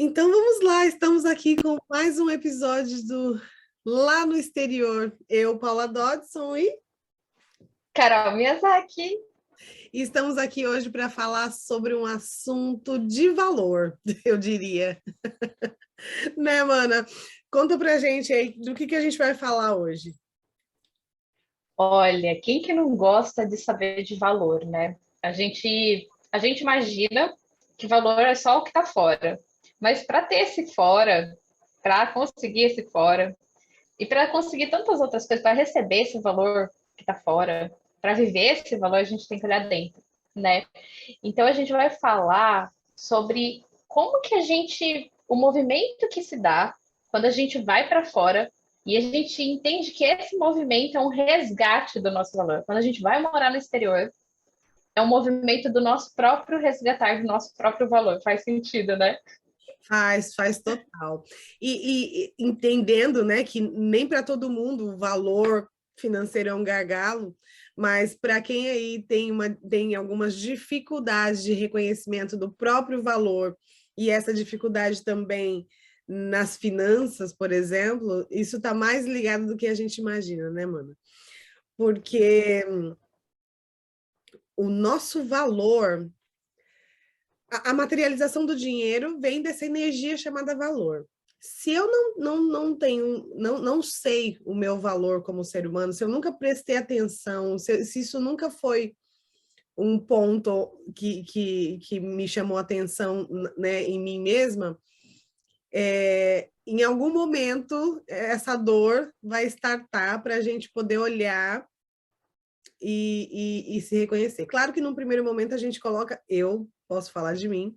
Então vamos lá, estamos aqui com mais um episódio do Lá no Exterior. Eu, Paula Dodson, Carol Miyazaki. e estamos aqui hoje para falar sobre um assunto de valor, eu diria. Né, mana? Conta pra gente aí do que a gente vai falar hoje. Olha, quem que não gosta de saber de valor, né? A gente imagina que valor é só o que está fora. Mas para ter esse fora, para conseguir esse fora, e para conseguir tantas outras coisas, para receber esse valor que está fora, para viver esse valor, a gente tem que olhar dentro, né? Então a gente vai falar sobre como que o movimento que se dá quando a gente vai para fora e a gente entende que esse movimento é um resgate do nosso valor. Quando a gente vai morar no exterior, é um movimento do nosso próprio resgatar do nosso próprio valor. Faz sentido, né? Faz total. E entendendo, né, que nem para todo mundo o valor financeiro é um gargalo, mas para quem aí tem algumas dificuldades de reconhecimento do próprio valor, e essa dificuldade também nas finanças, por exemplo, isso está mais ligado do que a gente imagina, né, mano? Porque o nosso valor, a materialização do dinheiro vem dessa energia chamada valor. Se eu não tenho, não sei o meu valor como ser humano, se eu nunca prestei atenção, se isso nunca foi um ponto que me chamou atenção, né, em mim mesma, em algum momento essa dor vai startar para a gente poder olhar e se reconhecer. Claro que num primeiro momento a gente coloca, eu posso falar de mim,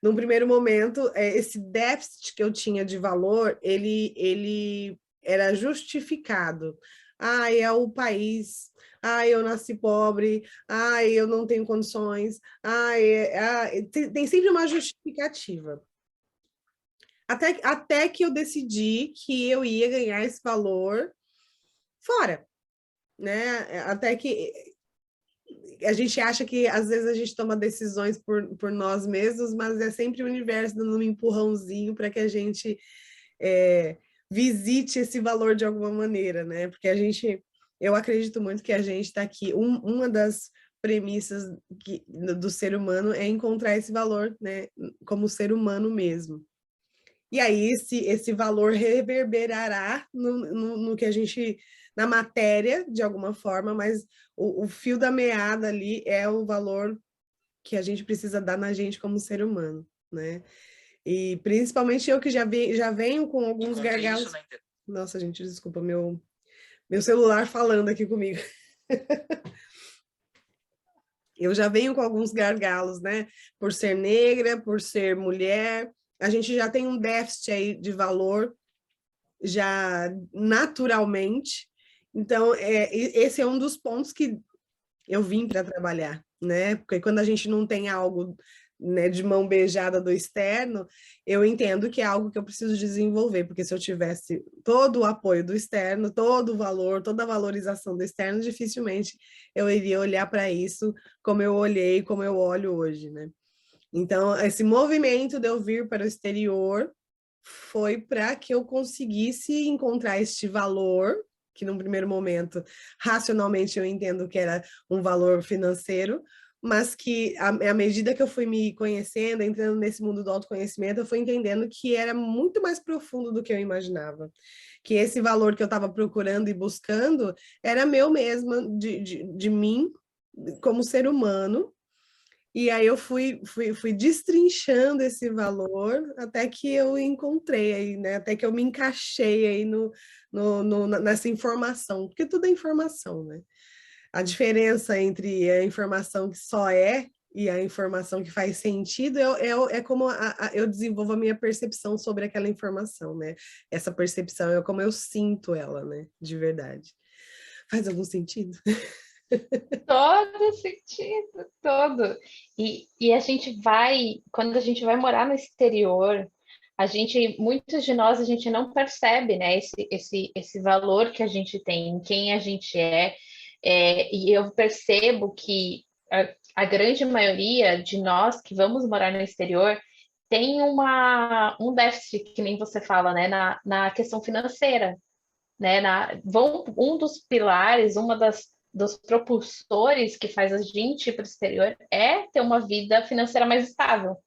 num primeiro momento, esse déficit que eu tinha de valor, ele era justificado. Ah, é o país. Ah, eu nasci pobre. Ah, eu não tenho condições. Tem sempre uma justificativa. Até que eu decidi que eu ia ganhar esse valor fora, né? Até que a gente acha que às vezes a gente toma decisões por nós mesmos, mas é sempre o universo dando um empurrãozinho para que a gente visite esse valor de alguma maneira, né? Porque eu acredito muito que a gente está aqui, uma das premissas do ser humano é encontrar esse valor, né? Como ser humano mesmo. E aí esse valor reverberará no que a gente, na matéria, de alguma forma, mas o fio da meada ali é o valor que a gente precisa dar na gente como ser humano, né? E principalmente eu que já venho com alguns gargalos. Nossa, gente, desculpa, meu celular falando aqui comigo. Eu já venho com alguns gargalos, né? Por ser negra, por ser mulher, a gente já tem um déficit aí de valor já naturalmente. Então, esse é um dos pontos que eu vim para trabalhar, né? Porque quando a gente não tem algo, né, de mão beijada do externo, eu entendo que é algo que eu preciso desenvolver, porque se eu tivesse todo o apoio do externo, todo o valor, toda a valorização do externo, dificilmente eu iria olhar para isso como eu olhei, como eu olho hoje, né? Então, esse movimento de eu vir para o exterior foi para que eu conseguisse encontrar este valor, que num primeiro momento, racionalmente, eu entendo que era um valor financeiro, mas que, à medida que eu fui me conhecendo, entrando nesse mundo do autoconhecimento, eu fui entendendo que era muito mais profundo do que eu imaginava. Que esse valor que eu estava procurando e buscando era meu mesmo, de mim, como ser humano, e aí eu fui destrinchando esse valor até que eu encontrei aí, né? Até que eu me encaixei aí nessa informação, porque tudo é informação, né? A diferença entre a informação que só é e a informação que faz sentido é como eu desenvolvo a minha percepção sobre aquela informação, né? Essa percepção é como eu sinto ela, né? De verdade. Faz algum sentido? Todo sentido, todo. E a gente vai, quando a gente vai morar no exterior, muitos de nós, a gente não percebe, né, esse valor que a gente tem, quem a gente e eu percebo que a grande maioria de nós que vamos morar no exterior tem um déficit, que nem você fala, né, na questão financeira, né, um dos pilares, dos propulsores que faz a gente ir para o exterior é ter uma vida financeira mais estável.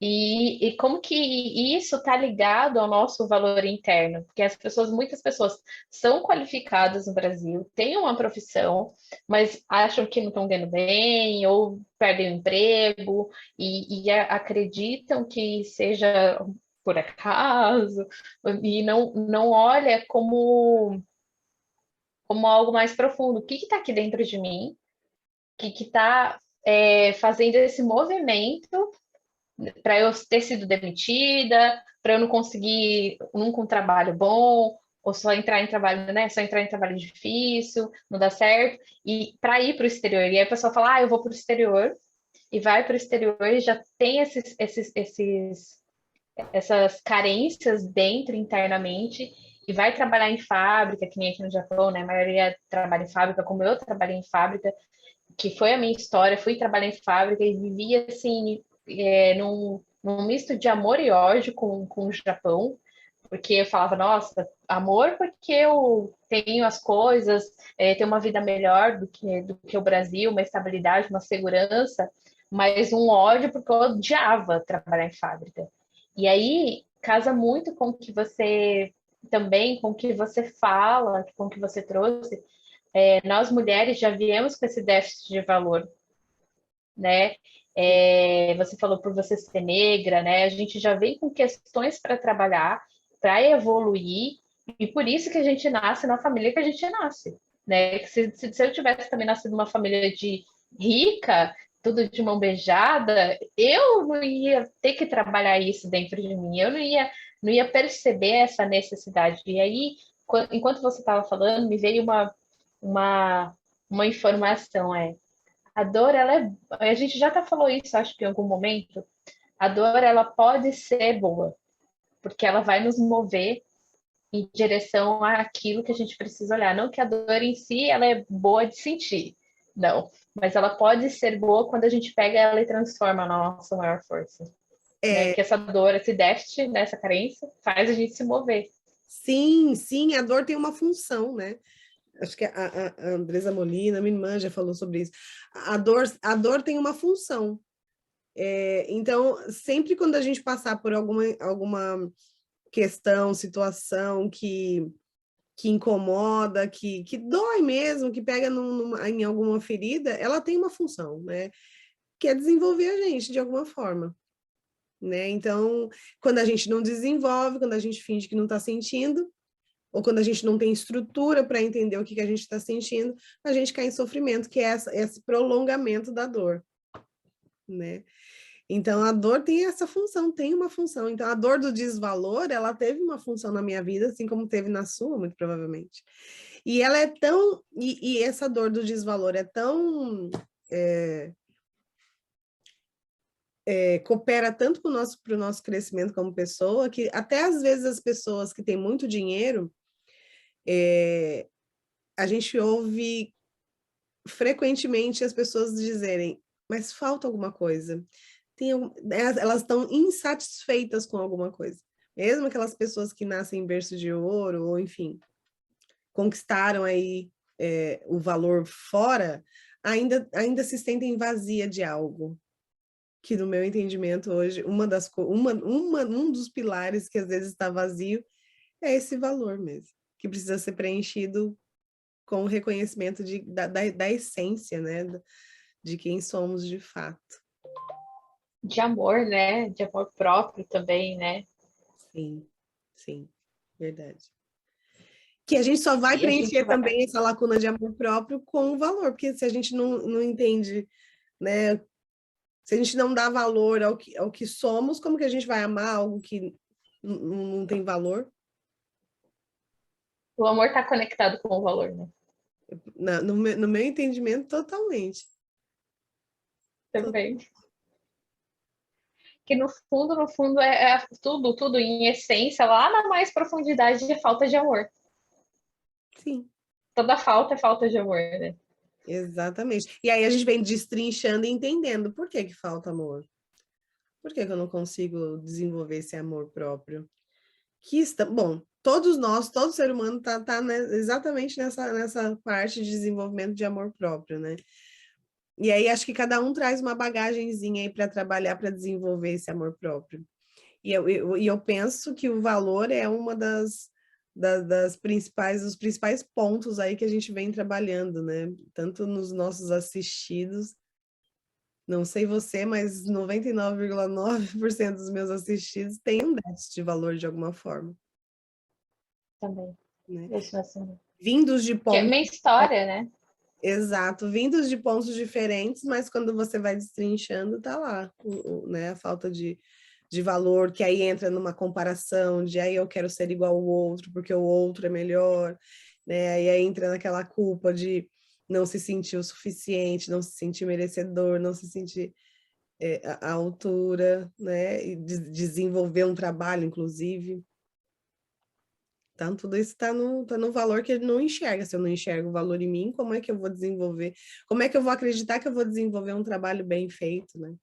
E como que isso está ligado ao nosso valor interno? Porque muitas pessoas são qualificadas no Brasil, têm uma profissão, mas acham que não estão ganhando bem, ou perdem o emprego, e acreditam que seja por acaso, e não olha como algo mais profundo. O que está aqui dentro de mim? O que está fazendo esse movimento para eu ter sido demitida, para eu não conseguir nunca um trabalho bom, ou só entrar em trabalho, né? Só entrar em trabalho difícil, não dá certo, e para ir para o exterior. E aí a pessoa fala, eu vou para o exterior, e vai para o exterior e já tem essas carências dentro internamente, e vai trabalhar em fábrica, que nem aqui no Japão, né? A maioria trabalha em fábrica, como eu trabalhei em fábrica, que foi a minha história, fui trabalhar em fábrica e vivia assim, num misto de amor e ódio com o Japão, porque eu falava, nossa, amor porque eu tenho as coisas, tenho uma vida melhor do que o Brasil, uma estabilidade, uma segurança, mas um ódio porque eu odiava trabalhar em fábrica. E aí casa muito com o que você também, com o que você fala, com o que você trouxe. Nós mulheres já viemos com esse déficit de valor, né? Você falou por você ser negra, né? A gente já vem com questões para trabalhar, para evoluir, e por isso que a gente nasce na família que a gente nasce, né? Se eu tivesse também nascido numa família de rica, tudo de mão beijada, eu não ia ter que trabalhar isso dentro de mim, eu não ia perceber essa necessidade. E aí, enquanto você estava falando, me veio uma, uma informação, a dor, a gente já até falou isso, acho que em algum momento, a dor, ela pode ser boa, porque ela vai nos mover em direção àquilo que a gente precisa olhar. Não que a dor em si, ela é boa de sentir, não, mas ela pode ser boa quando a gente pega ela e transforma na nossa maior força. Né? Que essa dor, esse déficit, né, essa carência, faz a gente se mover. Sim, sim, a dor tem uma função, né? Acho que a Andresa Molina, minha irmã, já falou sobre isso. A dor tem uma função. Então, sempre quando a gente passar por alguma questão, situação que incomoda, que dói mesmo, que pega em alguma ferida, ela tem uma função, né? Que é desenvolver a gente de alguma forma. Né? Então, quando a gente não desenvolve, quando a gente finge que não está sentindo, ou quando a gente não tem estrutura para entender o que a gente está sentindo, a gente cai em sofrimento, que é esse prolongamento da dor, né? Então, a dor tem essa função, tem uma função. Então, a dor do desvalor, ela teve uma função na minha vida, assim como teve na sua, muito provavelmente. E ela é tão... E essa dor do desvalor é tão... coopera tanto para o nosso crescimento como pessoa, que até às vezes as pessoas que têm muito dinheiro, a gente ouve frequentemente as pessoas dizerem, mas falta alguma coisa. Elas estão insatisfeitas com alguma coisa. Mesmo aquelas pessoas que nascem em berço de ouro, ou enfim, conquistaram aí o valor fora, ainda se sentem vazia de algo. Que no meu entendimento hoje, um dos pilares que às vezes está vazio é esse valor mesmo, que precisa ser preenchido com o reconhecimento da essência, né? De quem somos de fato. De amor, né? De amor próprio também, né? Sim, sim, verdade. Que a gente só vai E a gente preencher vai. também essa lacuna de amor próprio com o valor, porque se a gente não entende, né? Se a gente não dá valor ao que somos, como que a gente vai amar algo que não tem valor? O amor está conectado com o valor, né? No meu entendimento, totalmente. Também. Que no fundo, tudo em essência, lá na mais profundidade, é falta de amor. Sim, Toda falta é falta de amor, né? exatamente. E aí a gente vem destrinchando e entendendo por que falta amor. Por que que eu não consigo desenvolver esse amor próprio? Bom, todos nós, todo ser humano tá exatamente nessa parte de desenvolvimento de amor próprio, né? E aí acho que cada um traz uma bagagenzinha aí para trabalhar, para desenvolver esse amor próprio. E eu penso que o valor é uma das principais, os principais pontos aí que a gente vem trabalhando, né? Tanto nos nossos assistidos, não sei você, mas 99,9% dos meus assistidos têm um déficit de valor de alguma forma, Também. né? Isso assim. Vindos de Que é pontos. minha história, né? Exato, vindos de pontos diferentes, mas quando você vai destrinchando, tá lá, né? A falta de valor, que aí entra numa comparação de aí eu quero ser igual ao outro, porque o outro é melhor, né? E aí entra naquela culpa de não se sentir o suficiente, não se sentir merecedor, não se sentir a altura, né? E desenvolver um trabalho, inclusive. Então, tudo isso tá no valor que ele não enxerga. Se eu não enxergo o valor em mim, como é que eu vou desenvolver? Como é que eu vou acreditar que eu vou desenvolver um trabalho bem feito, né?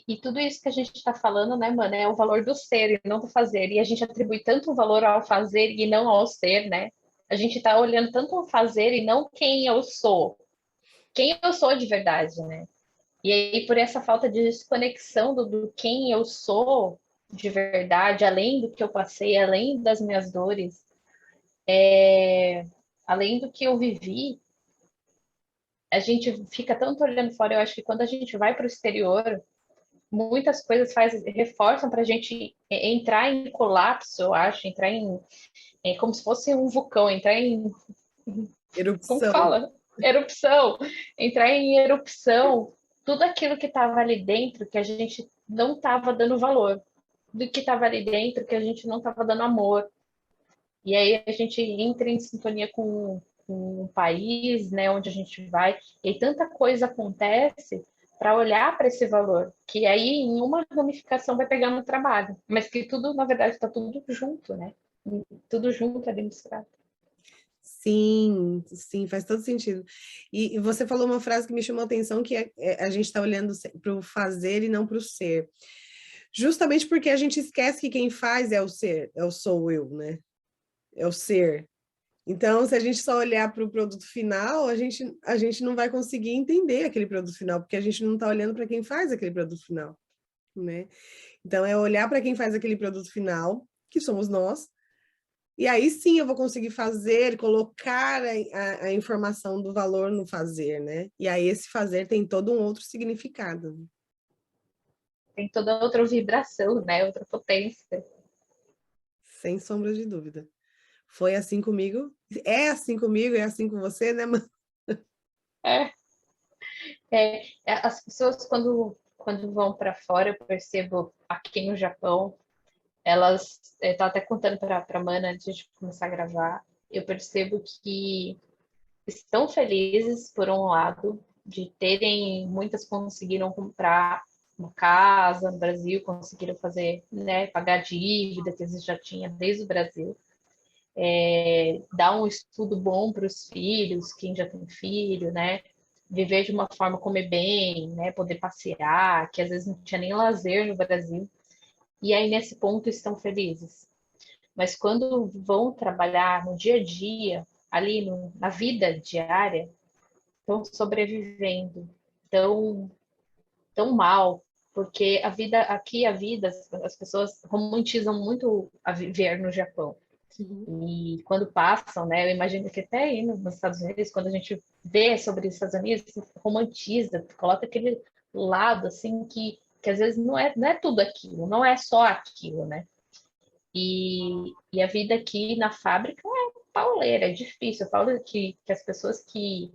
E tudo isso que a gente está falando, né, mano, é o valor do ser e não do fazer. E a gente atribui tanto valor ao fazer e não ao ser, né? A gente está olhando tanto ao fazer e não quem eu sou. Quem eu sou de verdade, né? E aí, por essa falta de desconexão do quem eu sou de verdade, além do que eu passei, além das minhas dores, além do que eu vivi, a gente fica tanto olhando fora. Eu acho que quando a gente vai para o exterior, muitas coisas reforçam para a gente entrar em colapso, eu acho, entrar como se fosse um vulcão, entrar em, como Erupção. fala? Erupção, entrar em erupção, tudo aquilo que estava ali dentro que a gente não estava dando valor, do que estava ali dentro que a gente não estava dando amor. E aí a gente entra em sintonia com o país, né, onde a gente vai, e tanta coisa acontece para olhar para esse valor, que aí em uma ramificação vai pegar no trabalho, mas que tudo, na verdade, está tudo junto, né? Tudo junto ali misturado. Sim, sim, faz todo sentido. E você falou uma frase que me chamou a atenção, que a gente está olhando para o fazer e não para o ser. Justamente porque a gente esquece que quem faz é o ser, é o sou eu, né? É o ser. Então, se a gente só olhar para o produto final, a gente não vai conseguir entender aquele produto final, porque a gente não está olhando para quem faz aquele produto final, né? Então, é olhar para quem faz aquele produto final, que somos nós, e aí sim eu vou conseguir fazer, colocar a informação do valor no fazer, né? E aí esse fazer tem todo um outro significado. Tem toda outra vibração, né? Outra potência. Sem sombra de dúvida. Foi assim comigo, é assim com você, né, mano? É, as pessoas quando vão para fora, eu percebo aqui no Japão, elas, eu tava até contando para a Mana antes de começar a gravar, eu percebo que estão felizes, por um lado, de terem, muitas conseguiram comprar uma casa no Brasil, conseguiram fazer, né, pagar dívida que eles já tinham desde o Brasil, dar um estudo bom para os filhos, quem já tem filho, né, viver de uma forma, comer bem, né, poder passear, que às vezes não tinha nem lazer no Brasil, e aí nesse ponto estão felizes. Mas quando vão trabalhar no dia a dia, ali na vida diária, estão sobrevivendo tão mal, porque a vida aqui, a vida, as pessoas romantizam muito a viver no Japão. Uhum. E quando passam, né, eu imagino que até aí nos Estados Unidos, quando a gente vê sobre os Estados Unidos, romantiza, coloca aquele lado assim que às vezes não é tudo aquilo, não é só aquilo, né? E a vida aqui na fábrica é pauleira, é difícil. Eu falo que as pessoas que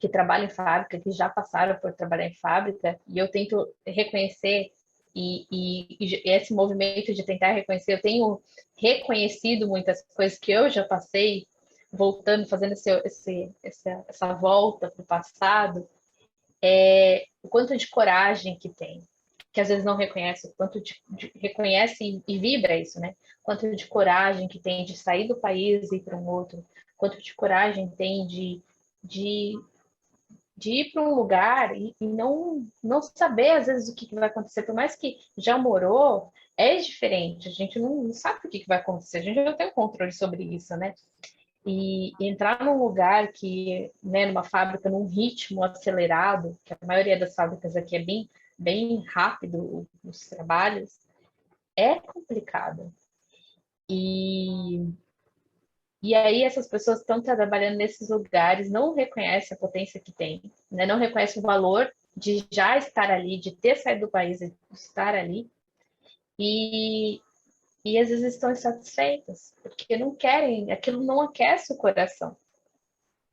trabalham em fábrica, que já passaram por trabalhar em fábrica, e eu tento reconhecer, e esse movimento de tentar reconhecer, eu tenho reconhecido muitas coisas que eu já passei, voltando, fazendo essa volta para o passado, o quanto de coragem que tem, que às vezes não reconhece, o quanto reconhece e vibra isso, né? Quanto de coragem que tem de sair do país e ir para um outro, quanto de coragem tem de de ir para um lugar e não saber, às vezes, o que vai acontecer. Por mais que já morou, é diferente. A gente não sabe o que vai acontecer. A gente não tem controle sobre isso, né? E entrar num lugar que, né, numa fábrica, num ritmo acelerado, que a maioria das fábricas aqui é bem rápido, os trabalhos, é complicado. E aí essas pessoas estão trabalhando nesses lugares, não reconhecem a potência que tem, né? Não reconhecem o valor de já estar ali, de ter saído do país e estar ali, e, e às vezes estão insatisfeitas, porque não querem, aquilo não aquece o coração,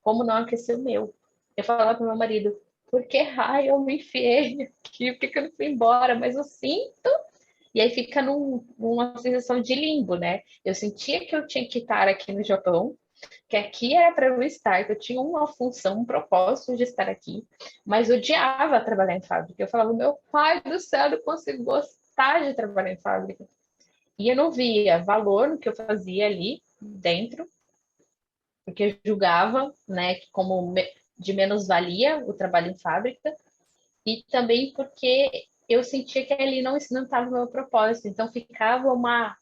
como não aqueceu o meu. Eu falava para o meu marido, por que raio eu me enfiei aqui? Por que eu não fui embora? Mas eu sinto. E aí fica numa sensação de limbo, né? Eu sentia que eu tinha que estar aqui no Japão, que aqui era para eu estar, que eu tinha uma função, um propósito de estar aqui, mas odiava trabalhar em fábrica. Eu falava, meu pai do céu, eu consigo gostar de trabalhar em fábrica. E eu não via valor no que eu fazia ali dentro, porque eu julgava, né, que como de menos valia o trabalho em fábrica, e também porque eu sentia que ali não estava o meu propósito, então ficava uma,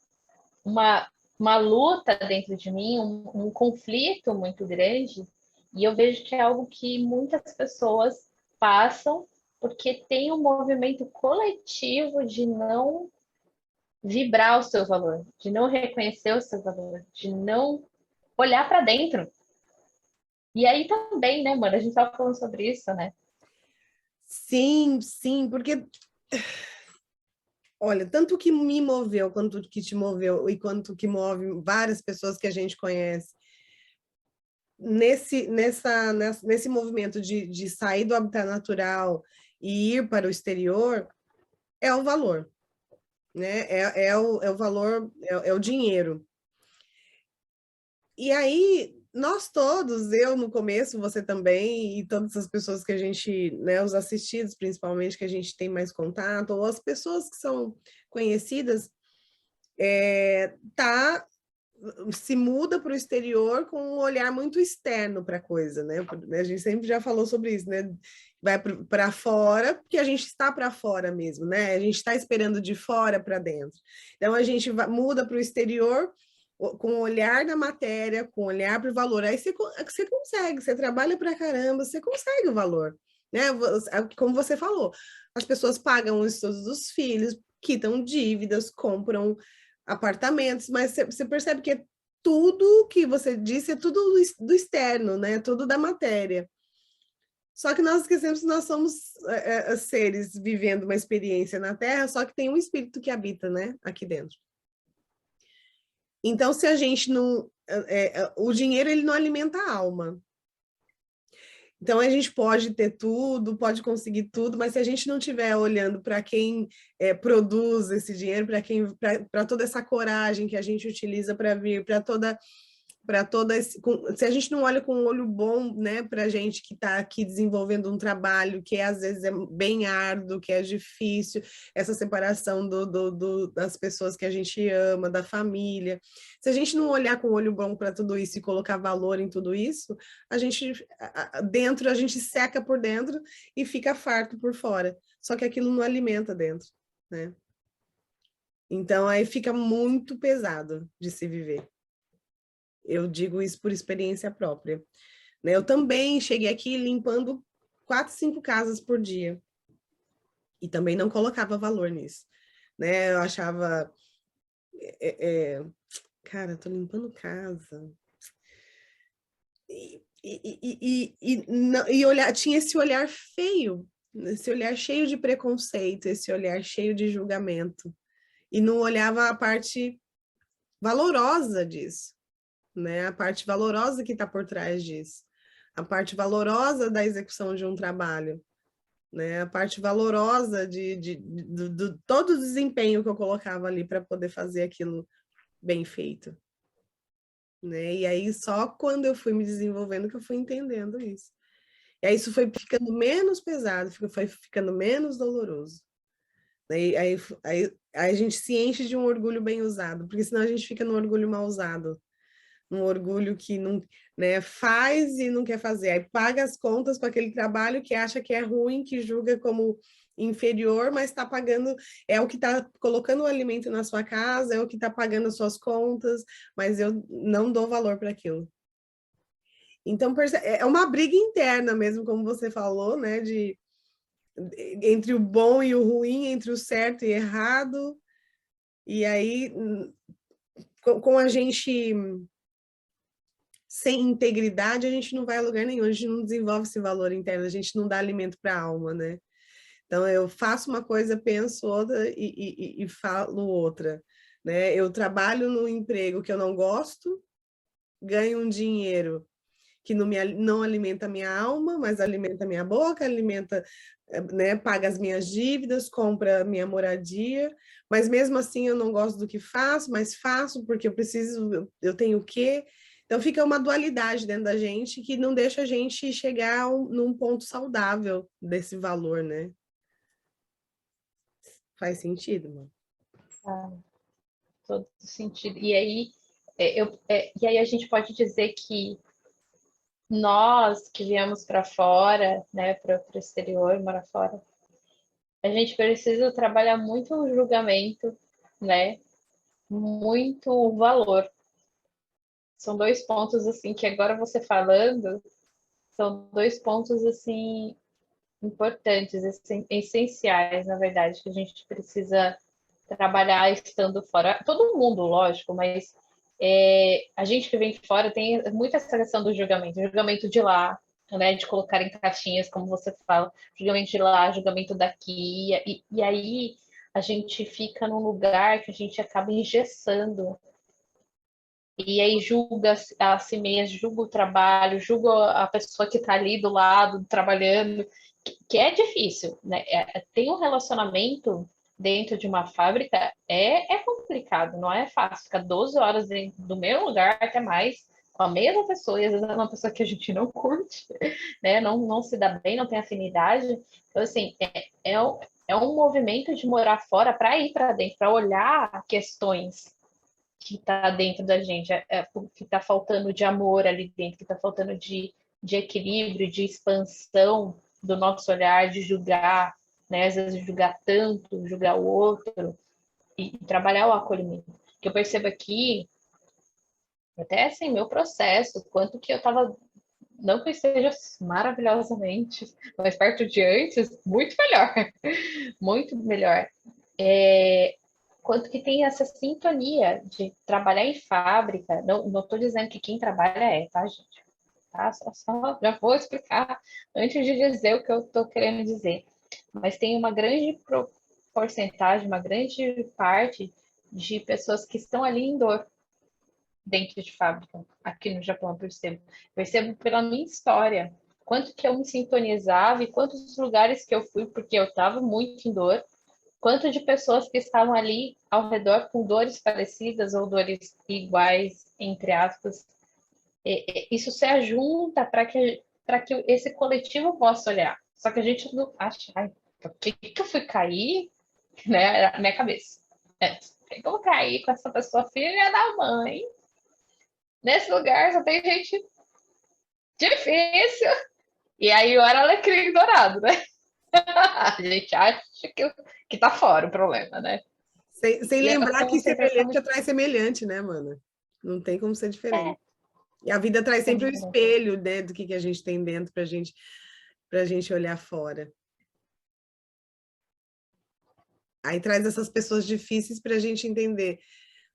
uma luta dentro de mim, um conflito muito grande, e eu vejo que é algo que muitas pessoas passam porque tem um movimento coletivo de não vibrar o seu valor, de não reconhecer o seu valor, de não olhar para dentro. E aí também, né, mano, a gente estava falando sobre isso, né? Sim, sim, porque olha, tanto que me moveu, quanto que te moveu e quanto que move várias pessoas que a gente conhece nesse movimento de sair do habitat natural e ir para o exterior, é o valor, né? É o valor, é o dinheiro. E aí, nós todos, eu no começo, você também, e todas as pessoas que a gente, né, os assistidos principalmente, que a gente tem mais contato, ou as pessoas que são conhecidas, tá se muda para o exterior com um olhar muito externo para a coisa, né? A gente sempre já falou sobre isso, né? Vai para fora, porque a gente está para fora mesmo, né? A gente está esperando de fora para dentro. Então a gente muda para o exterior com o olhar da matéria, com o olhar para o valor. Aí você consegue, você trabalha para caramba, você consegue o valor, né? Como você falou, as pessoas pagam os estudos dos filhos, quitam dívidas, compram apartamentos, mas você percebe que é tudo que você disse é tudo do externo, né? Tudo da matéria. Só que nós esquecemos que nós somos seres vivendo uma experiência na Terra, só que tem um espírito que habita, né? Aqui dentro. Então, se a gente não... o dinheiro, ele não alimenta a alma. Então, a gente pode ter tudo, pode conseguir tudo, mas se a gente não estiver olhando para quem produz esse dinheiro, para toda essa coragem que a gente utiliza para vir, se a gente não olha com um olho bom, né, para a gente que está aqui desenvolvendo um trabalho que às vezes é bem árduo, que é difícil, essa separação das pessoas que a gente ama, da família. Se a gente não olhar com um olho bom para tudo isso e colocar valor em tudo isso, a gente dentro a gente seca por dentro e fica farto por fora. Só que aquilo não alimenta dentro, né? Então aí fica muito pesado de se viver. Eu digo isso por experiência própria. Né? Eu também cheguei aqui limpando 4, 5 casas por dia. E também não colocava valor nisso. Né? Eu achava... cara, tô limpando casa. Tinha esse olhar feio, esse olhar cheio de preconceito, esse olhar cheio de julgamento. E não olhava a parte valorosa disso. Né? A parte valorosa que está por trás disso, a parte valorosa da execução de um trabalho, né? A parte valorosa do todo o desempenho que eu colocava ali para poder fazer aquilo bem feito. Né? E aí, só quando eu fui me desenvolvendo que eu fui entendendo isso. E aí, isso foi ficando menos pesado, foi ficando menos doloroso. Aí a gente se enche de um orgulho bem usado, porque senão a gente fica no orgulho mal usado. um orgulho que não, né, faz e não quer fazer. Aí paga as contas com aquele trabalho que acha que é ruim, que julga como inferior, mas está pagando, é o que está colocando o alimento na sua casa, é o que está pagando as suas contas, mas eu não dou valor para aquilo. Então, é uma briga interna mesmo, como você falou, né, entre o bom e o ruim, entre o certo e errado, e aí, com a gente sem integridade, a gente não vai a lugar nenhum, a gente não desenvolve esse valor interno, a gente não dá alimento para a alma, né? Então, eu faço uma coisa, penso outra e falo outra, né? Eu trabalho no emprego que eu não gosto, ganho um dinheiro que não alimenta a minha alma, mas alimenta a minha boca, alimenta, né, paga as minhas dívidas, compra a minha moradia, mas mesmo assim eu não gosto do que faço, mas faço porque eu preciso, eu tenho o quê? Então fica uma dualidade dentro da gente que não deixa a gente chegar num ponto saudável desse valor, né? Faz sentido, mano. Ah, todo sentido. E aí, e aí a gente pode dizer que nós que viemos para fora, né, para o exterior, morar fora, a gente precisa trabalhar muito o julgamento, né, muito o valor. São dois pontos assim que agora você falando, são dois pontos assim importantes, essenciais, na verdade, que a gente precisa trabalhar estando fora. Todo mundo, lógico, mas a gente que vem de fora tem muito essa questão do julgamento, o julgamento de lá, né, de colocar em caixinhas, como você fala, julgamento de lá, julgamento daqui, e aí a gente fica num lugar que a gente acaba engessando, e aí julga a si mesmo, julga o trabalho, julga a pessoa que está ali do lado, trabalhando, que é difícil, né? Tem um relacionamento dentro de uma fábrica, é complicado, não é fácil. Ficar 12 horas dentro do mesmo lugar, até mais, com a mesma pessoa, e às vezes é uma pessoa que a gente não curte, né? Não se dá bem, não tem afinidade. Então, assim, é um movimento de morar fora para ir para dentro, para olhar questões que está dentro da gente, o que está faltando de amor ali dentro, que está faltando de equilíbrio, de expansão do nosso olhar, de julgar, né? Às vezes julgar tanto, julgar o outro, e trabalhar o acolhimento. Que eu percebo aqui, até assim, meu processo, quanto que eu estava, não que eu esteja maravilhosamente, mas perto de antes, muito melhor, muito melhor. Quanto que tem essa sintonia de trabalhar em fábrica. Não estou dizendo que quem trabalha tá, gente? Tá? Já vou explicar antes de dizer o que eu estou querendo dizer. Mas tem uma grande porcentagem, uma grande parte de pessoas que estão ali em dor dentro de fábrica, aqui no Japão, eu percebo. Percebo pela minha história, quanto que eu me sintonizava e quantos lugares que eu fui, porque eu estava muito em dor, quanto de pessoas que estavam ali ao redor com dores parecidas ou dores iguais, entre aspas. Isso se ajunta para que esse coletivo possa olhar. Só que a gente não acha, ai, por que eu fui cair? Né? Na minha cabeça. Por que eu vou cair com essa pessoa filha da mãe? Nesse lugar só tem gente difícil. E aí, ora alecrim dourado, né? A gente acha que tá fora o problema, né? Sem E a lembrar que concentração semelhante de... atrai semelhante, né, mano? Não tem como ser diferente. E a vida traz sempre o Exatamente. espelho, né, do que a gente tem dentro para gente olhar fora. Aí traz essas pessoas difíceis para a gente entender.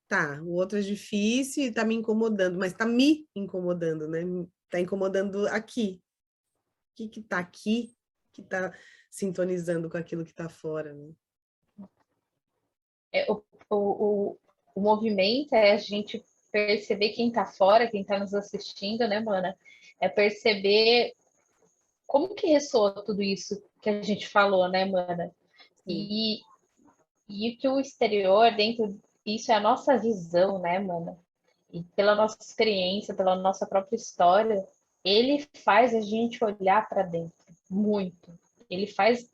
Tá, o outro é difícil e tá me incomodando, mas tá me incomodando, né? Tá incomodando aqui. O que que tá aqui que tá sintonizando com aquilo que tá fora, né? É, o movimento é a gente perceber quem está fora, quem está nos assistindo, né, mana? É perceber como que ressoa tudo isso que a gente falou, né, mana? Sim. E que o exterior, dentro isso é a nossa visão, né, mana? E pela nossa experiência, pela nossa própria história, ele faz a gente olhar para dentro muito. Ele faz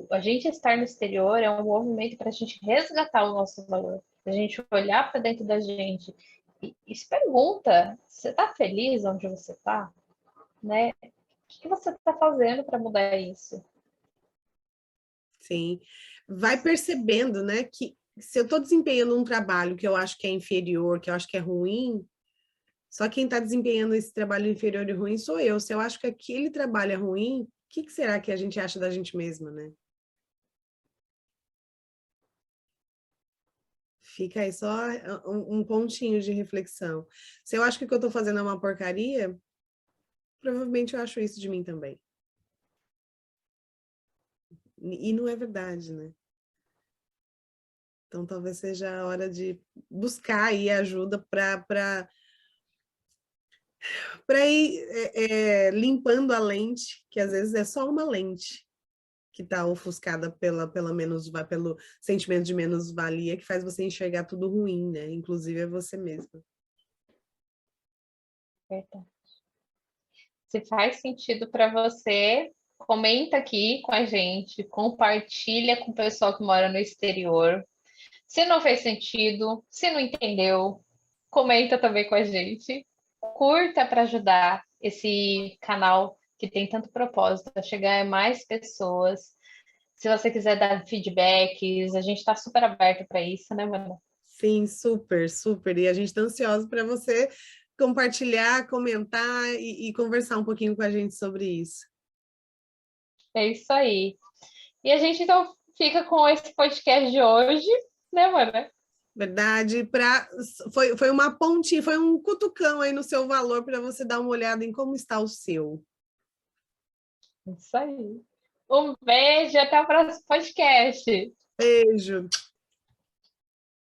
a gente estar no exterior é um movimento para a gente resgatar o nosso valor, para a gente olhar para dentro da gente e se pergunta, você está feliz onde você está? Né? O que você está fazendo para mudar isso? Sim. Vai percebendo, né, que se eu estou desempenhando um trabalho que eu acho que é inferior, que eu acho que é ruim, só quem está desempenhando esse trabalho inferior e ruim sou eu. Se eu acho que aquele trabalho é ruim, o que será que a gente acha da gente mesma, né? Fica aí só um pontinho de reflexão. Se eu acho que o que eu estou fazendo é uma porcaria, provavelmente eu acho isso de mim também. E não é verdade, né? Então talvez seja a hora de buscar aí ajuda para ir limpando a lente, que às vezes é só uma lente que está ofuscada pela menos, pelo sentimento de menos-valia, que faz você enxergar tudo ruim, né? Inclusive é você mesma. Verdade. Se faz sentido para você, comenta aqui com a gente, compartilha com o pessoal que mora no exterior. Se não fez sentido, se não entendeu, comenta também com a gente. Curta para ajudar esse canal que tem tanto propósito a chegar a mais pessoas. Se você quiser dar feedbacks, a gente está super aberto para isso, né, Manu? Sim, super, super. E a gente está ansioso para você compartilhar, comentar e conversar um pouquinho com a gente sobre isso. É isso aí. E a gente então fica com esse podcast de hoje, né, Manu? Verdade, foi uma pontinha, foi um cutucão aí no seu valor para você dar uma olhada em como está o seu. Isso aí. Um beijo, até o próximo podcast. Beijo.